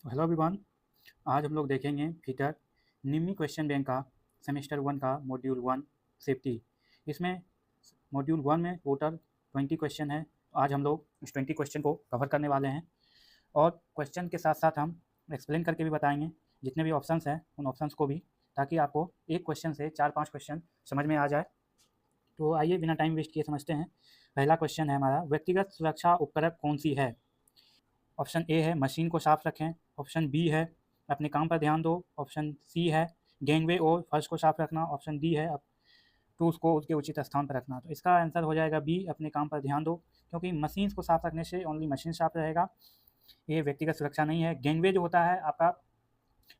Hello everyone. आज हम लोग देखेंगे फिटर निम्मी क्वेश्चन बैंक का सेमेस्टर 1 का मॉड्यूल 1 सेफ्टी। इसमें मॉड्यूल 1 में टोटल 20 क्वेश्चन है। आज हम लोग इस 20 क्वेश्चन को कवर करने वाले हैं और क्वेश्चन के साथ साथ हम एक्सप्लेन करके भी बताएंगे जितने भी ऑप्शंस हैं उन ऑप्शंस को भी, ताकि आपको एक क्वेश्चन से 4-5 क्वेश्चन समझ में आ जाए। तो आइए बिना टाइम वेस्ट किए समझते हैं। पहला क्वेश्चन है हमारा, व्यक्तिगत सुरक्षा उपकरण कौन सी है? ऑप्शन ए है मशीन को साफ रखें, ऑप्शन बी है अपने काम पर ध्यान दो, ऑप्शन सी है गैंगवे और फर्श को साफ रखना, ऑप्शन डी है टूल्स को उसके उचित स्थान पर रखना। तो इसका आंसर हो जाएगा बी, अपने काम पर ध्यान दो, क्योंकि मशीन को साफ रखने से ओनली मशीन साफ रहेगा, ये व्यक्तिगत सुरक्षा नहीं है। गैंगवे जो होता है आपका,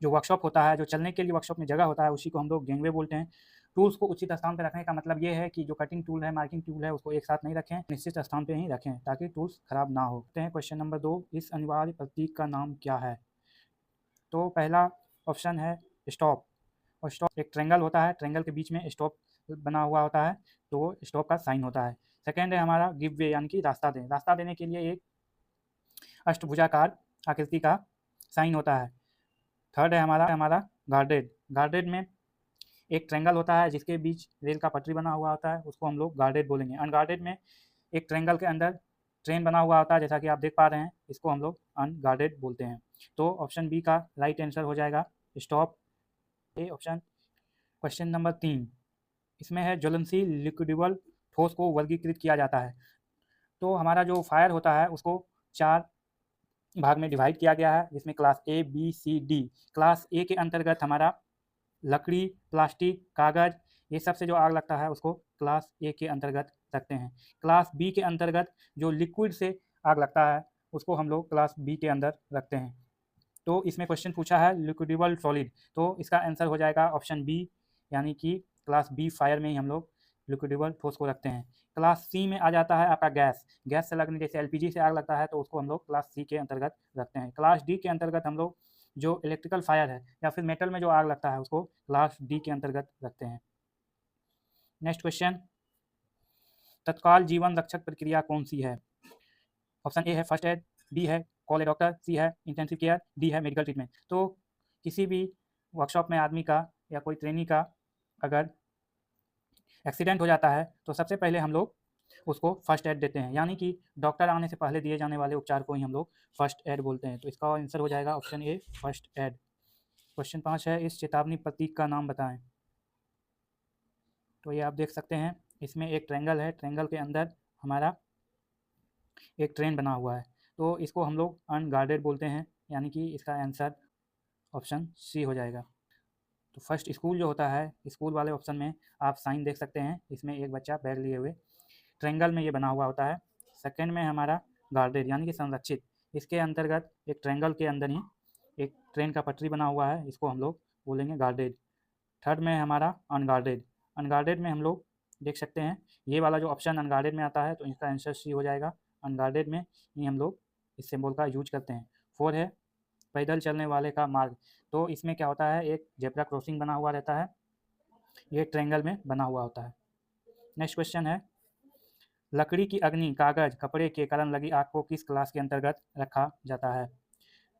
जो वर्कशॉप होता है, जो चलने के लिए वर्कशॉप में जगह होता है, उसी को हम लोग गैंगवे बोलते हैं। टूल्स को उचित स्थान पर रखने का मतलब ये है कि जो कटिंग टूल है, मार्किंग टूल है, उसको एक साथ नहीं रखें, निश्चित स्थान पर ही रखें ताकि टूल्स खराब ना हो। क्वेश्चन नंबर 2, इस अनिवार्य प्रतीक का नाम क्या है? तो पहला ऑप्शन है स्टॉप, और स्टॉप एक ट्रेंगल होता है, ट्रेंगल के बीच में स्टॉप बना हुआ होता है, तो वो स्टॉप का साइन होता है। सेकेंड है हमारा गिव वे, यानी कि रास्ता दें, रास्ता देने के लिए एक अष्टभुजाकार आकृति का साइन होता है। थर्ड है हमारा गार्डेड, गार्डेड में एक ट्रेंगल होता है जिसके बीच रेल का पटरी बना हुआ होता है, उसको हम लोग गार्डेड बोलेंगे। अनगार्डेड में एक ट्रेंगल के अंदर ट्रेन बना हुआ होता है, जैसा कि आप देख पा रहे हैं, इसको हम लोग अनगार्डेड बोलते हैं। तो ऑप्शन बी का राइट आंसर हो जाएगा stop, A option. Question number 3, इसमें है ज्वलनशील लिक्विडेबल ठोस को वर्गीकृत किया जाता है। तो हमारा जो फायर होता है उसको 4 भाग में डिवाइड किया गया है, जिसमें class A B C D. Class A के अंतर्गत हमारा लकड़ी, प्लास्टिक, कागज़, ये सब से जो आग लगता है उसको क्लास ए के अंतर्गत रखते हैं। क्लास बी के अंतर्गत जो लिक्विड से आग लगता है उसको हम लोग क्लास बी के अंदर रखते हैं। तो इसमें क्वेश्चन पूछा है लिक्विडेबल सॉलिड, तो इसका आंसर हो जाएगा ऑप्शन बी, यानी कि क्लास बी फायर में ही हम लोग लिक्विडेबल ठोस को रखते हैं। क्लास सी में आ जाता है आपका गैस, गैस से लगने, जैसे एलपीजी से आग लगता है तो उसको हम लोग क्लास सी के अंतर्गत रखते हैं। क्लास डी के अंतर्गत हम लोग जो इलेक्ट्रिकल फायर है या फिर मेटल में जो आग लगता है उसको क्लास डी के अंतर्गत रखते हैं। नेक्स्ट क्वेश्चन, तत्काल जीवन रक्षक प्रक्रिया कौन सी है? ऑप्शन ए है फर्स्ट एड, बी है कॉल ए डॉक्टर, सी है इंटेंसिव केयर, डी है मेडिकल ट्रीटमेंट। तो किसी भी वर्कशॉप में आदमी का या कोई ट्रेनी का अगर एक्सीडेंट हो जाता है तो सबसे पहले हम लोग उसको फर्स्ट एड देते हैं, यानी कि डॉक्टर आने से पहले दिए जाने वाले उपचार को ही हम लोग फर्स्ट एड बोलते हैं। तो इसका आंसर हो जाएगा ऑप्शन ए, फर्स्ट एड। क्वेश्चन 5 है, इस चेतावनी प्रतीक का नाम बताएं। तो ये आप देख सकते हैं, इसमें एक ट्रेंगल है, ट्रेंगल के अंदर हमारा एक ट्रेन बना हुआ है, तो इसको हम लोग अनगार्डेड बोलते हैं, यानी कि इसका आंसर ऑप्शन सी हो जाएगा। तो फर्स्ट स्कूल जो होता है, स्कूल वाले ऑप्शन में आप साइन देख सकते हैं, इसमें एक बच्चा बैग लिए हुए ट्रेंगल में ये बना हुआ होता है। सेकंड में हमारा गार्डेड, यानी कि संरक्षित, इसके अंतर्गत एक ट्रेंगल के अंदर ही एक ट्रेन का पटरी बना हुआ है, इसको हम लोग बोलेंगे गार्डेड। थर्ड में हमारा अनगार्डेड, अनगार्डेड में हम लोग देख सकते हैं, ये वाला जो ऑप्शन अनगार्डेड में आता है तो इसका आंसर सी हो जाएगा। अनगार्डेड में ही हम लोग इस सिंबल का यूज करते हैं। फोर है पैदल चलने वाले का मार्ग, तो इसमें क्या होता है, एक जेब्रा क्रॉसिंग बना हुआ रहता है, ये ट्रेंगल में बना हुआ होता है। नेक्स्ट क्वेश्चन है, लकड़ी की अग्नि, कागज, कपड़े के कारण लगी आग को किस क्लास के अंतर्गत रखा जाता है?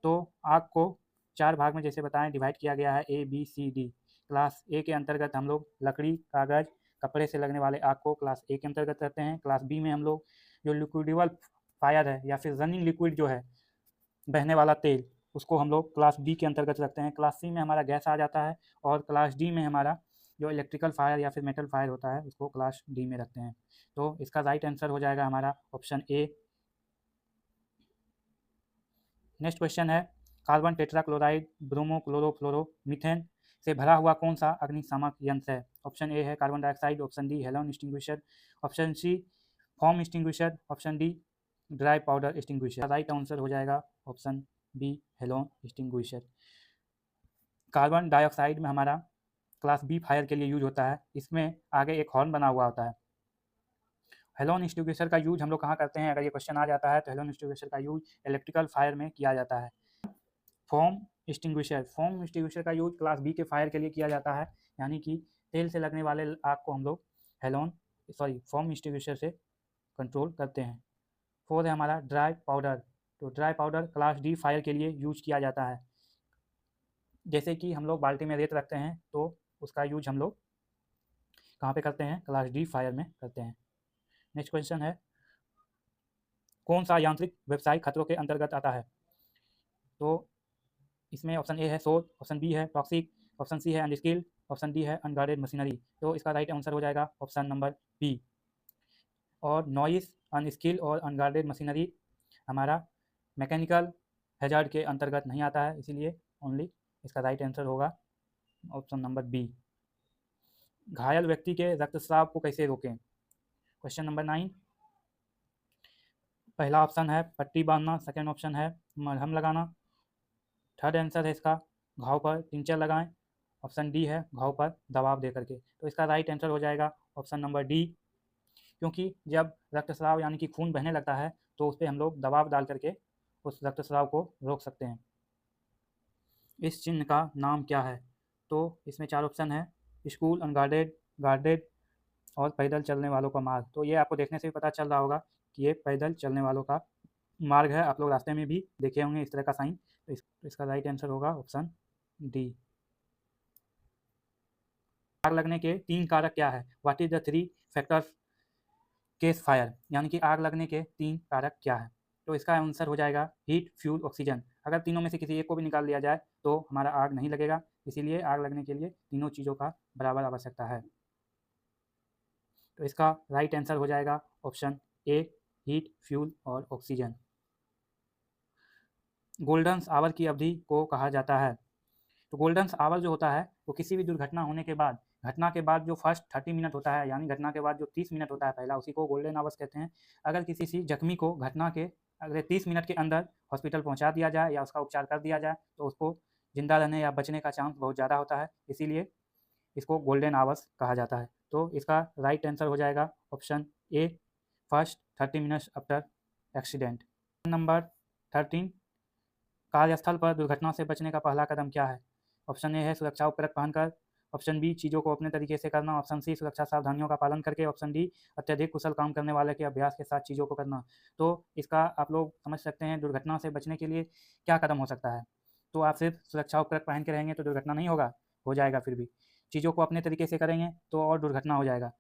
तो आग को 4 भाग में जैसे बताएं डिवाइड किया गया है, A B C D. Class A के अंतर्गत हम लोग लकड़ी, कागज, कपड़े से लगने वाले आग को क्लास ए के अंतर्गत रखते हैं। क्लास बी में हम लोग जो लिक्विडेबल फायर है या फिर रनिंग लिक्विड जो है, बहने वाला तेल, उसको हम लोग क्लास बी के अंतर्गत रखते हैं। क्लास सी में हमारा गैस आ जाता है, और क्लास डी में हमारा जो इलेक्ट्रिकल फायर या फिर मेटल फायर होता है उसको क्लास डी में रखते हैं। तो इसका राइट आंसर हो जाएगा हमारा ऑप्शन ए। नेक्स्ट क्वेश्चन है, carbon tetrachloride, bromo chlorofluoro methane से भरा हुआ कौन सा अग्निशामक यंत्र है? ऑप्शन ए है carbon dioxide, option D halon extinguisher, option C foam extinguisher, option D dry powder extinguisher. Right answer हो जाएगा option B, halon extinguisher. Carbon dioxide में हमारा क्लास बी फायर के लिए यूज होता है, इसमें आगे एक हॉर्न बना हुआ होता है। हेलोन एक्सटिंग्विशर का यूज हम लोग कहाँ करते हैं, अगर ये क्वेश्चन आ जाता है तो हेलोन एक्सटिंग्विशर का यूज इलेक्ट्रिकल फायर में किया जाता है। फोम एक्सटिंग्विशर, फोम एक्सटिंग्विशर का यूज क्लास बी के फायर के लिए किया जाता है, यानी कि तेल से लगने वाले आग को हम लोग हेलोन फोम एक्सटिंग्विशर से कंट्रोल करते हैं। फोर्थ है हमारा ड्राई पाउडर, तो dry powder class D fire के लिए यूज किया जाता है। जैसे कि हम लोग बाल्टी में रेत रखते हैं तो उसका यूज हम लोग कहाँ पे करते हैं, क्लास डी फायर में करते हैं। नेक्स्ट क्वेश्चन है, कौन सा यांत्रिक व्यवसाय खतरों के अंतर्गत आता है? तो इसमें ऑप्शन ए है शोर, ऑप्शन बी है टॉक्सिक, ऑप्शन सी है अनस्किल्ड, ऑप्शन डी है अनगार्डेड मशीनरी। तो इसका राइट आंसर हो जाएगा ऑप्शन नंबर बी। और नॉइस, अनस्किल्ड और अनगार्डेड मशीनरी हमारा मैकेनिकल हैजार्ड के अंतर्गत नहीं आता है, इसीलिए ओनली इसका राइट आंसर होगा ऑप्शन नंबर बी। घायल व्यक्ति के रक्तस्राव को कैसे रोकें? Question number 9। पहला ऑप्शन है पट्टी बांधना, सेकेंड ऑप्शन है मरहम लगाना, थर्ड आंसर है इसका घाव पर टिंचर लगाएं, ऑप्शन डी है घाव पर दबाव दे करके। तो इसका राइट आंसर हो जाएगा ऑप्शन नंबर डी, क्योंकि जब रक्तस्राव यानी कि खून बहने लगता है तो उस पर हम लोग दबाव डाल करके उस रक्तस्राव को रोक सकते हैं। इस चिन्ह का नाम क्या है? तो इसमें 4 ऑप्शन है, स्कूल, अनगार्डेड, गार्डेड और पैदल चलने वालों का मार्ग। तो ये आपको देखने से भी पता चल रहा होगा कि ये पैदल चलने वालों का मार्ग है। आप लोग रास्ते में भी देखे होंगे इस तरह का साइन। तो इसका राइट आंसर होगा ऑप्शन डी। आग लगने के 3 कारक क्या है? What is the 3 factors case fire, यानी कि आग लगने के 3 कारक क्या है? तो इसका आंसर हो जाएगा हीट, फ्यूल, ऑक्सीजन। अगर तीनों में से किसी एक को भी निकाल लिया जाए तो हमारा आग नहीं लगेगा, इसीलिए आग लगने के लिए तीनों चीज़ों का बराबर आवश्यकता है। तो इसका राइट आंसर हो जाएगा ऑप्शन ए, हीट, फ्यूल और ऑक्सीजन। गोल्डन आवर की अवधि को कहा जाता है? तो गोल्डन आवर जो होता है वो किसी भी दुर्घटना होने के बाद, घटना के बाद जो फर्स्ट 30 मिनट होता है, यानी घटना के बाद जो 30 मिनट होता है पहला, उसी को गोल्डन आवर्स कहते हैं। अगर किसी जख्मी को घटना के अगले 30 मिनट के अंदर हॉस्पिटल पहुंचा दिया जाए या उसका उपचार कर दिया जाए तो उसको जिंदा रहने या बचने का चांस बहुत ज़्यादा होता है, इसीलिए इसको गोल्डन आवर्स कहा जाता है। तो इसका राइट आंसर हो जाएगा ऑप्शन ए, first 30 minutes after accident. Number 13, कार्यस्थल पर दुर्घटना से बचने का पहला कदम क्या है? ऑप्शन ए है सुरक्षा उपकरण पहनकर, ऑप्शन बी चीज़ों को अपने तरीके से करना, ऑप्शन सी सुरक्षा सावधानियों का पालन करके, ऑप्शन डी अत्यधिक कुशल काम करने वाले के अभ्यास के साथ चीज़ों को करना। तो इसका आप लोग समझ सकते हैं दुर्घटना से बचने के लिए क्या कदम हो सकता है। तो आप सिर्फ सुरक्षा उपकरण पहन के रहेंगे तो दुर्घटना नहीं होगा, हो जाएगा फिर भी। चीज़ों को अपने तरीके से करेंगे तो और दुर्घटना हो जाएगा।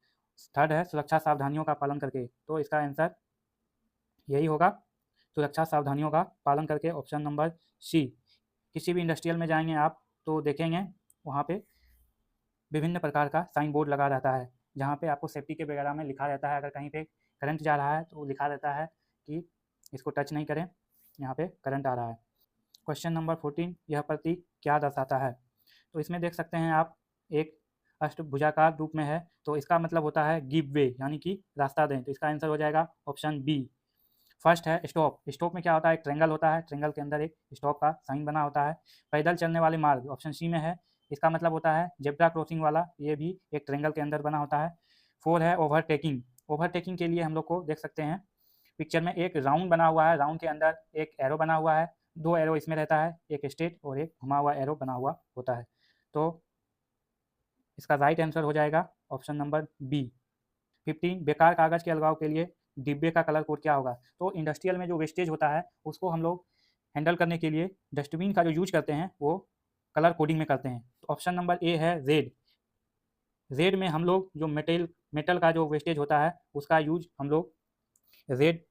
थर्ड है सुरक्षा सावधानियों का पालन करके, तो इसका आंसर यही होगा, सुरक्षा सावधानियों का पालन करके, ऑप्शन नंबर सी। किसी भी इंडस्ट्रियल में जाएंगे आप तो देखेंगे वहाँ पे विभिन्न प्रकार का साइन बोर्ड लगा रहता है, जहाँ पे आपको सेफ्टी के वगैरह में लिखा रहता है। अगर कहीं पे करंट जा रहा है तो लिखा रहता है कि इसको टच नहीं करें, यहाँ पे करंट आ रहा है। क्वेश्चन नंबर 14, यह प्रतीक क्या दर्शाता है? तो इसमें देख सकते हैं आप एक अष्टभुजाकार रूप में है, तो इसका मतलब होता है गिव वे, यानी कि रास्ता दें। तो इसका आंसर हो जाएगा ऑप्शन बी। फर्स्ट है स्टॉप, स्टॉप में क्या होता है, एक ट्रेंगल होता है, ट्रेंगल के अंदर एक स्टॉप का साइन बना होता है। पैदल चलने वाले मार्ग, ऑप्शन सी में है, इसका मतलब होता है जेब्रा क्रॉसिंग वाला, ये भी एक ट्रेंगल के अंदर बना होता है। 4 है ओवरटेकिंग, ओवरटेकिंग के लिए हम लोग को देख सकते हैं पिक्चर में एक राउंड बना हुआ है, राउंड के अंदर एक एरो बना हुआ है, 2 एरो इसमें रहता है, एक स्ट्रेट और एक घुमा हुआ एरो बना हुआ होता है। तो इसका राइट आंसर हो जाएगा ऑप्शन नंबर बी। 15, बेकार कागज़ के अलगाव के लिए डिब्बे का कलर कोड क्या होगा? तो इंडस्ट्रियल में जो वेस्टेज होता है उसको हम लोग हैंडल करने के लिए डस्टबिन का जो यूज करते हैं वो कलर कोडिंग में करते हैं। तो ऑप्शन नंबर ए है रेड। रेड में हम लोग जो मेटल का जो वेस्टेज होता है उसका यूज हम लोग रेड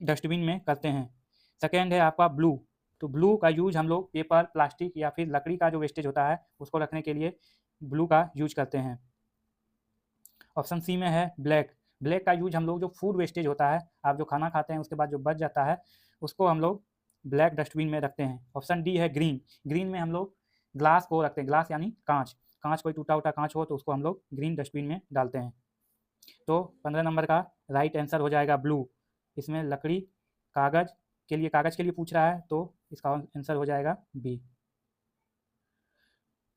डस्टबिन में करते हैं। सेकेंड है आपका ब्लू, तो ब्लू का यूज हम लोग पेपर, प्लास्टिक या फिर लकड़ी का जो वेस्टेज होता है उसको रखने के लिए ब्लू का यूज करते हैं। ऑप्शन सी में है ब्लैक, ब्लैक का यूज हम लोग जो फूड वेस्टेज होता है, आप जो खाना खाते हैं उसके बाद जो बच जाता है उसको हम लोग ब्लैक डस्टबिन में रखते हैं। ऑप्शन डी है ग्रीन, ग्रीन में हम लोग ग्लास को रखते हैं, ग्लास यानी कांच, कांच कोई टूटा उटा कांच हो तो उसको हम लोग ग्रीन डस्टबिन में डालते हैं। तो 15 नंबर का राइट आंसर हो जाएगा ब्लू। इसमें लकड़ी, कागज़ के लिए पूछ रहा है तो इसका आंसर हो जाएगा बी।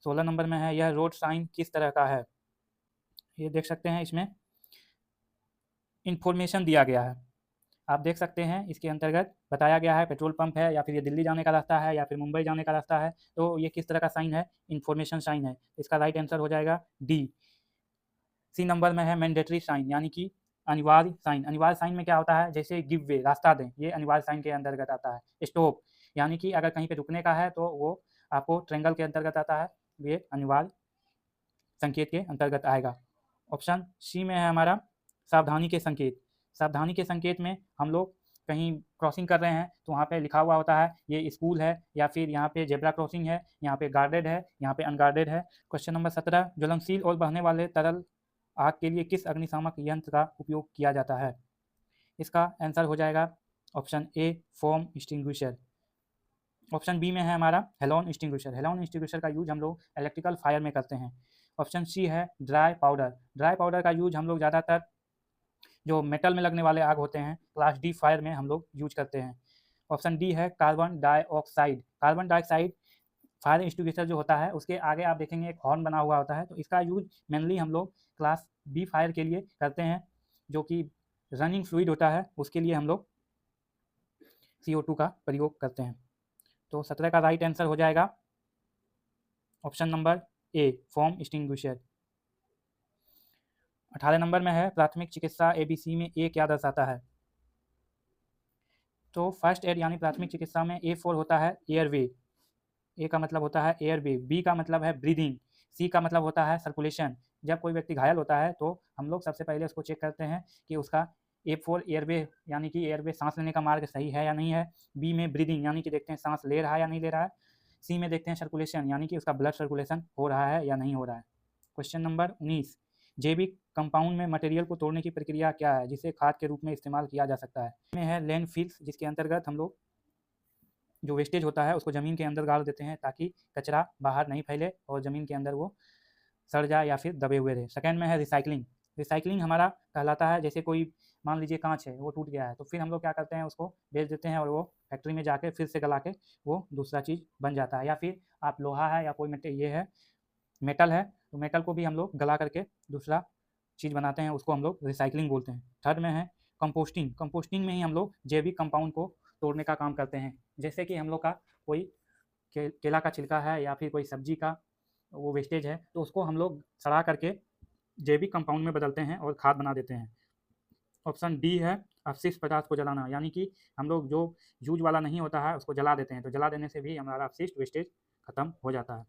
16 नंबर में है, यह रोड साइन किस तरह का है? ये देख सकते हैं इसमें इंफॉर्मेशन दिया गया है, आप देख सकते हैं इसके अंतर्गत बताया गया है पेट्रोल पंप है या फिर ये दिल्ली जाने का रास्ता है या फिर मुंबई जाने का रास्ता है। तो ये किस तरह का साइन है? इंफॉर्मेशन साइन है। इसका राइट आंसर हो जाएगा डी। सी नंबर में है मैंडेटरी साइन, यानी कि अनिवार्य साइन में क्या होता है, जैसे गिव वे, रास्ता दें, ये अनिवार्य साइन के अंतर्गत आता है। स्टॉप यानी कि अगर कहीं पे रुकने का है तो वो आपको ट्रेंगल के अंतर्गत आता है, ये अनिवार्य संकेत के अंतर्गत आएगा। ऑप्शन सी में है हमारा सावधानी के संकेत। सावधानी के संकेत में हम लोग कहीं क्रॉसिंग कर रहे हैं तो वहाँ पे लिखा हुआ होता है ये स्कूल है, या फिर यहाँ पे जेब्रा क्रॉसिंग है, यहाँ पे गार्डेड है, यहाँ पे अनगार्डेड है। क्वेश्चन नंबर 17, ज्वलनशील और बहने वाले तरल आग के लिए किस अग्निशामक यंत्र का उपयोग किया जाता है? इसका आंसर हो जाएगा option A foam extinguisher. Option B में है हमारा हेलोन एक्सटिंग्विशर। हेलोन एक्सटिंग्विशर का यूज हम लोग इलेक्ट्रिकल फायर में करते हैं। ऑप्शन सी है ड्राई पाउडर। ड्राई पाउडर का यूज हम लोग ज़्यादातर जो मेटल में लगने वाले आग होते हैं क्लास डी फायर में हम लोग यूज करते हैं। ऑप्शन डी है carbon dioxide. Carbon dioxide fire extinguisher जो होता है उसके आगे आप देखेंगे एक हॉर्न बना हुआ होता है, तो इसका यूज मेनली हम लोग क्लास बी फायर के लिए करते हैं, जो कि रनिंग फ्लूइड होता है उसके लिए हम लोग CO2 का प्रयोग करते हैं। तो 17 का राइट आंसर हो जाएगा option number A foam extinguisher. 18 number में है प्राथमिक चिकित्सा ABC में ए क्या दर्शाता है? तो फर्स्ट एड यानी प्राथमिक चिकित्सा में A4 होता है एयरवे। ए का मतलब होता है एयरवे, बी का मतलब है ब्रीदिंग, सी का मतलब होता है सर्कुलेशन। जब कोई व्यक्ति घायल होता है तो हम लोग सबसे पहले उसको चेक करते हैं कि उसका A4 एयरवे यानी कि एयरवे सांस लेने का मार्ग सही है या नहीं है। बी में ब्रीदिंग यानी कि देखते हैं सांस ले रहा है या नहीं ले रहा है। सी में देखते हैं सर्कुलेशन यानी कि उसका ब्लड सर्कुलेशन हो रहा है या नहीं हो रहा है। क्वेश्चन नंबर 19, जैविक कंपाउंड में मटेरियल को तोड़ने की प्रक्रिया क्या है जिसे खाद के रूप में इस्तेमाल किया जा सकता है? में है लैंडफिल्स, जिसके अंतर्गत हम लोग जो वेस्टेज होता है उसको ज़मीन के अंदर गाड़ देते हैं ताकि कचरा बाहर नहीं फैले और ज़मीन के अंदर वो सड़ जाए या फिर दबे हुए रहे। सेकंड में है रिसाइकलिंग। रिसाइकलिंग हमारा कहलाता है जैसे कोई मान लीजिए कांच है वो टूट गया है तो फिर हम लोग क्या करते हैं उसको बेच देते हैं और वो फैक्ट्री में जाके फिर से गला के वो दूसरा चीज़ बन जाता है। या फिर आप लोहा है या कोई ये है मेटल है तो मेटल को भी हम लोग गला करके दूसरा चीज़ बनाते हैं, उसको हम लोग रिसाइकलिंग बोलते हैं। थर्ड में है कंपोस्टिंग। कंपोस्टिंग में ही हम लोग जैविक कंपाउंड को तोड़ने का काम करते हैं, जैसे कि हम लोग का कोई केला का छिलका है या फिर कोई सब्जी का वो वेस्टेज है तो उसको हम लोग सड़ा करके जैविक कंपाउंड में बदलते हैं और खाद बना देते हैं। ऑप्शन डी है अपशिष्ट पदार्थ को जलाना, यानी कि हम लोग जो यूज वाला नहीं होता है उसको जला देते हैं, तो जला देने से भी हमारा अपशिष्ट वेस्टेज खत्म हो जाता है।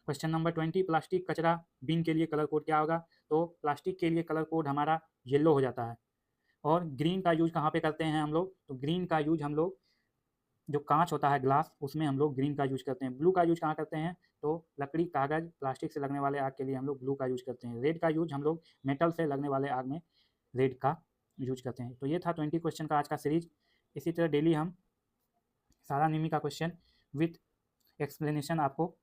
क्वेश्चन नंबर 20, प्लास्टिक कचरा बिन के लिए कलर कोड क्या होगा? तो प्लास्टिक के लिए कलर कोड हमारा येलो हो जाता है। और ग्रीन का यूज कहाँ पे करते हैं हम लोग? तो ग्रीन का यूज हम लोग जो कांच होता है ग्लास उसमें हम लोग ग्रीन का यूज करते हैं। ब्लू का यूज कहाँ करते हैं? तो लकड़ी कागज प्लास्टिक से लगने वाले आग के लिए हम लोग ब्लू का यूज करते हैं। रेड का यूज हम लोग मेटल से लगने वाले आग में रेड का यूज करते हैं। तो ये था 20 क्वेश्चन का आज का सीरीज। इसी तरह डेली हम सारा निमी का क्वेश्चन विथ एक्सप्लेनेशन आपको